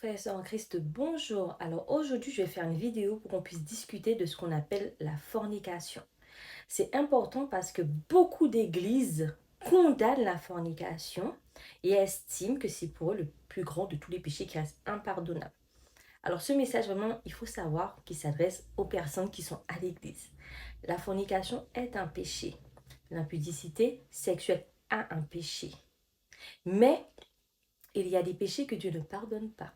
Frères et sœurs en Christ, bonjour. Alors aujourd'hui, je vais faire une vidéo pour qu'on puisse discuter de ce qu'on appelle la fornication. C'est important parce que beaucoup d'églises condamnent la fornication et estiment que c'est pour eux le plus grand de tous les péchés qui reste impardonnable. Alors ce message, vraiment, il faut savoir qu'il s'adresse aux personnes qui sont à l'église. La fornication est un péché. L'impudicité sexuelle a un péché. Mais il y a des péchés que Dieu ne pardonne pas.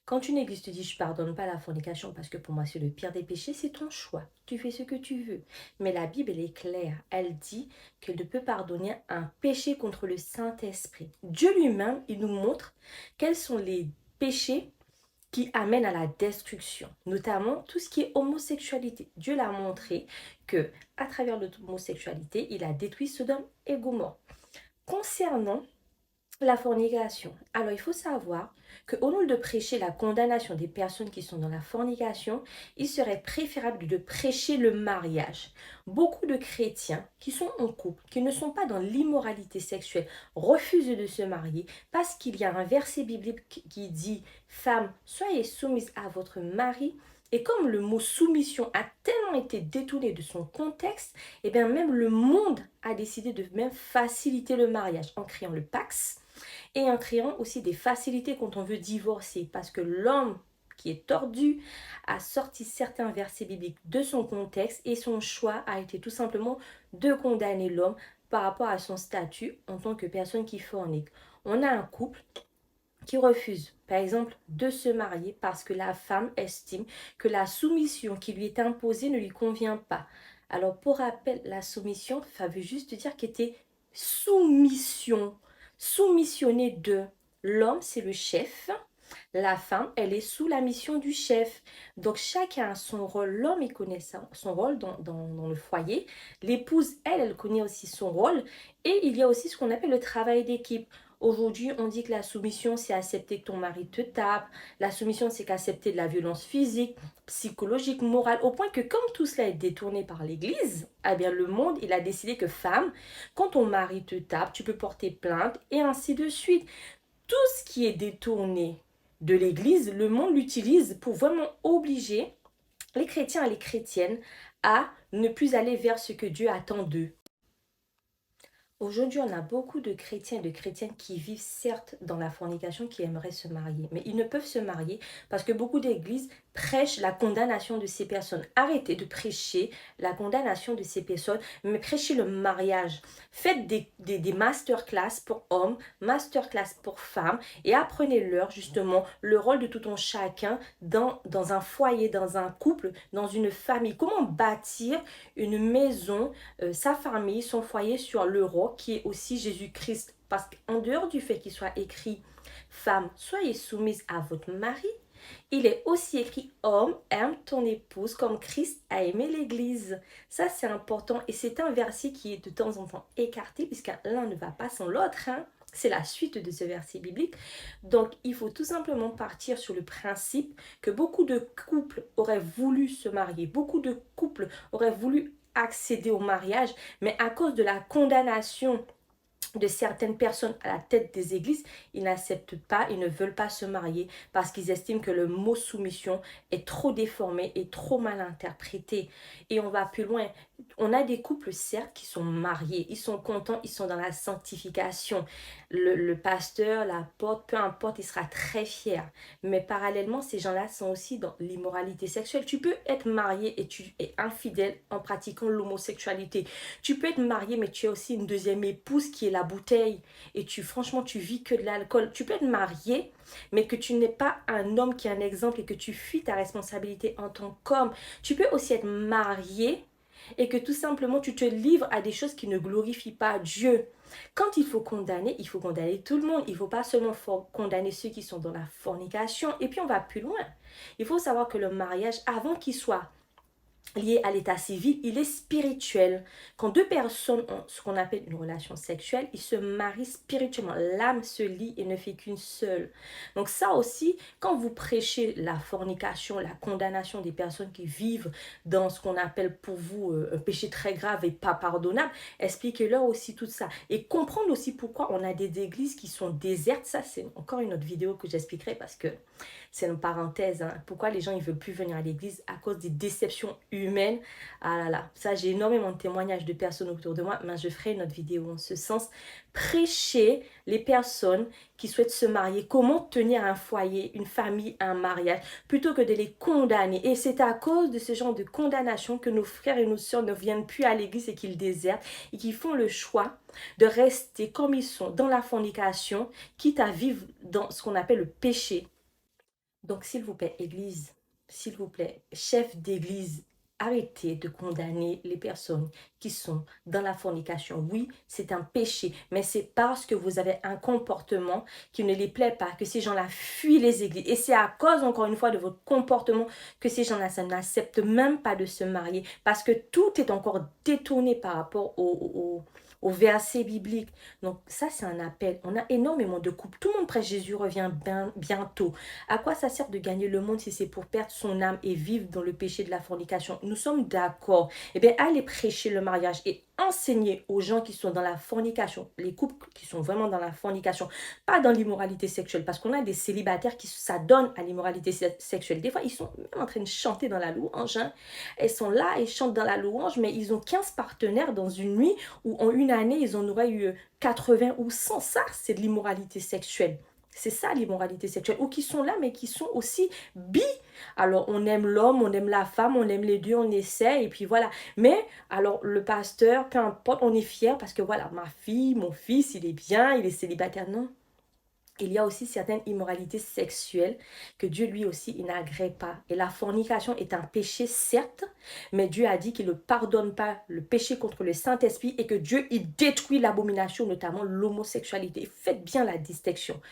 Quand une église te dit je pardonne pas la fornication parce que pour moi c'est le pire des péchés, c'est ton choix. Tu fais ce que tu veux. Mais la Bible, elle est claire. Elle dit qu'elle ne peut pardonner un péché contre le Saint-Esprit. Dieu lui-même, il nous montre quels sont les péchés qui amènent à la destruction, notamment tout ce qui est homosexualité. Dieu l'a montré que à travers l'homosexualité, il a détruit Sodome et Gomorrhe. Concernant la fornication. Alors, il faut savoir qu'au lieu de prêcher la condamnation des personnes qui sont dans la fornication, il serait préférable de prêcher le mariage. Beaucoup de chrétiens qui sont en couple, qui ne sont pas dans l'immoralité sexuelle, refusent de se marier parce qu'il y a un verset biblique qui dit « Femmes, soyez soumises à votre mari ». Et comme le mot soumission a tellement été détourné de son contexte, et bien même le monde a décidé de même faciliter le mariage en créant le Pax et en créant aussi des facilités quand on veut divorcer parce que l'homme qui est tordu a sorti certains versets bibliques de son contexte et son choix a été tout simplement de condamner l'homme par rapport à son statut en tant que personne qui fornique. On a un couple qui refuse, par exemple, de se marier parce que la femme estime que la soumission qui lui est imposée ne lui convient pas. Alors, pour rappel, la soumission, ça veut juste dire qu'elle était soumission, soumissionnée de l'homme, c'est le chef. La femme, elle est sous la mission du chef. Donc, chacun a son rôle. L'homme, il connaît son rôle dans le foyer. L'épouse, elle connaît aussi son rôle. Et il y a aussi ce qu'on appelle le travail d'équipe. Aujourd'hui, on dit que la soumission, c'est accepter que ton mari te tape. La soumission, c'est qu'accepter de la violence physique, psychologique, morale. Au point que comme tout cela est détourné par l'Église, eh bien, le monde, il a décidé que femme, quand ton mari te tape, tu peux porter plainte et ainsi de suite. Tout ce qui est détourné de l'Église, le monde l'utilise pour vraiment obliger les chrétiens et les chrétiennes à ne plus aller vers ce que Dieu attend d'eux. Aujourd'hui, on a beaucoup de chrétiens et de chrétiennes qui vivent certes dans la fornication, qui aimeraient se marier, mais ils ne peuvent se marier parce que beaucoup d'églises prêchent la condamnation de ces personnes. Arrêtez de prêcher la condamnation de ces personnes, mais prêchez le mariage. Faites des masterclass pour hommes, masterclass pour femmes et apprenez-leur justement le rôle de tout un chacun dans un foyer, dans un couple, dans une famille. Comment bâtir une maison, sa famille, son foyer sur l'euro qui est aussi Jésus-Christ. Parce qu'en dehors du fait qu'il soit écrit femme, soyez soumise à votre mari, il est aussi écrit homme, aime ton épouse comme Christ a aimé l'église. Ça c'est important et c'est un verset qui est de temps en temps écarté puisque l'un ne va pas sans l'autre. C'est la suite de ce verset biblique. Donc, il faut tout simplement partir sur le principe que beaucoup de couples auraient voulu se marier, beaucoup de couples auraient voulu accéder au mariage, mais à cause de la condamnation de certaines personnes à la tête des églises, ils n'acceptent pas, ils ne veulent pas se marier parce qu'ils estiment que le mot soumission est trop déformé et trop mal interprété. Et on va plus loin. On a des couples, certes, qui sont mariés, ils sont contents, ils sont dans la sanctification. Le pasteur, l'apôtre, peu importe, il sera très fier. Mais parallèlement, ces gens-là sont aussi dans l'immoralité sexuelle. Tu peux être marié et tu es infidèle en pratiquant l'homosexualité. Tu peux être marié, mais tu as aussi une deuxième épouse qui est la bouteille. Et franchement, tu vis que de l'alcool. Tu peux être marié, mais que tu n'es pas un homme qui est un exemple et que tu fuis ta responsabilité en tant qu'homme. Tu peux aussi être marié et que tout simplement tu te livres à des choses qui ne glorifient pas Dieu. Quand il faut condamner tout le monde. Il ne faut pas seulement condamner ceux qui sont dans la fornication. Et puis on va plus loin. Il faut savoir que le mariage, avant qu'il soit lié à l'état civil, il est spirituel. Quand deux personnes ont ce qu'on appelle une relation sexuelle, ils se marient spirituellement. L'âme se lie et ne fait qu'une seule. Donc ça aussi, quand vous prêchez la fornication, la condamnation des personnes qui vivent dans ce qu'on appelle pour vous un péché très grave et pas pardonnable, expliquez-leur aussi tout ça. Et comprendre aussi pourquoi on a des églises qui sont désertes. Ça, c'est encore une autre vidéo que j'expliquerai parce que c'est une parenthèse, hein. Pourquoi les gens ne veulent plus venir à l'église à cause des déceptions humaines. Ah là là, ça j'ai énormément de témoignages de personnes autour de moi, mais je ferai une autre vidéo en ce sens. Prêcher les personnes qui souhaitent se marier, comment tenir un foyer, une famille, un mariage, plutôt que de les condamner. Et c'est à cause de ce genre de condamnation que nos frères et nos sœurs ne viennent plus à l'église et qu'ils désertent et qu'ils font le choix de rester comme ils sont dans la fornication, quitte à vivre dans ce qu'on appelle le péché. Donc, s'il vous plaît, Église, s'il vous plaît, chef d'Église, arrêtez de condamner les personnes qui sont dans la fornication. Oui, c'est un péché, mais c'est parce que vous avez un comportement qui ne les plaît pas, que ces gens-là fuient les églises. Et c'est à cause, encore une fois, de votre comportement que ces gens-là n'acceptent même pas de se marier, parce que tout est encore détourné par rapport au verset biblique. Donc ça, c'est un appel. On a énormément de couples. Tout le monde prêche Jésus revient bientôt. À quoi ça sert de gagner le monde si c'est pour perdre son âme et vivre dans le péché de la fornication? Nous sommes d'accord. Eh bien, allez prêcher le mariage et enseigner aux gens qui sont dans la fornication, les couples qui sont vraiment dans la fornication, pas dans l'immoralité sexuelle, parce qu'on a des célibataires qui s'adonnent à l'immoralité sexuelle. Des fois, ils sont même en train de chanter dans la louange, hein. Elles sont là, ils chantent dans la louange, mais ils ont 15 partenaires dans une nuit où en une année, ils en auraient eu 80 ou 100. Ça, c'est de l'immoralité sexuelle. C'est ça l'immoralité sexuelle. Ou qui sont là, mais qui sont aussi bi. Alors, on aime l'homme, on aime la femme, on aime les deux, on essaie, et puis voilà. Mais, alors, le pasteur, peu importe, on est fier parce que voilà, ma fille, mon fils, il est bien, il est célibataire. Non. Il y a aussi certaines immoralités sexuelles que Dieu lui aussi il n'agrée pas. Et la fornication est un péché certes, mais Dieu a dit qu'il ne pardonne pas le péché contre le Saint-Esprit et que Dieu il détruit l'abomination, notamment l'homosexualité. Faites bien la distinction.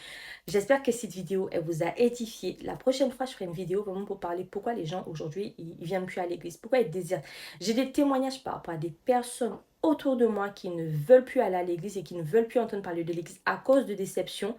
J'espère que cette vidéo elle vous a édifié. La prochaine fois, je ferai une vidéo vraiment pour parler pourquoi les gens aujourd'hui ils viennent plus à l'église, pourquoi ils désirent. J'ai des témoignages par rapport à des personnes autour de moi qui ne veulent plus aller à l'église et qui ne veulent plus entendre parler de l'église à cause de déception.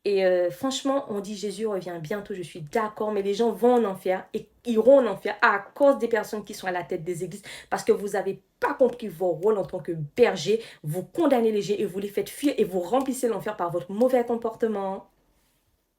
Et franchement, on dit Jésus revient bientôt, je suis d'accord, mais les gens vont en enfer et iront en enfer à cause des personnes qui sont à la tête des églises parce que vous n'avez pas compris vos rôles en tant que berger, vous condamnez les gens et vous les faites fuir et vous remplissez l'enfer par votre mauvais comportement.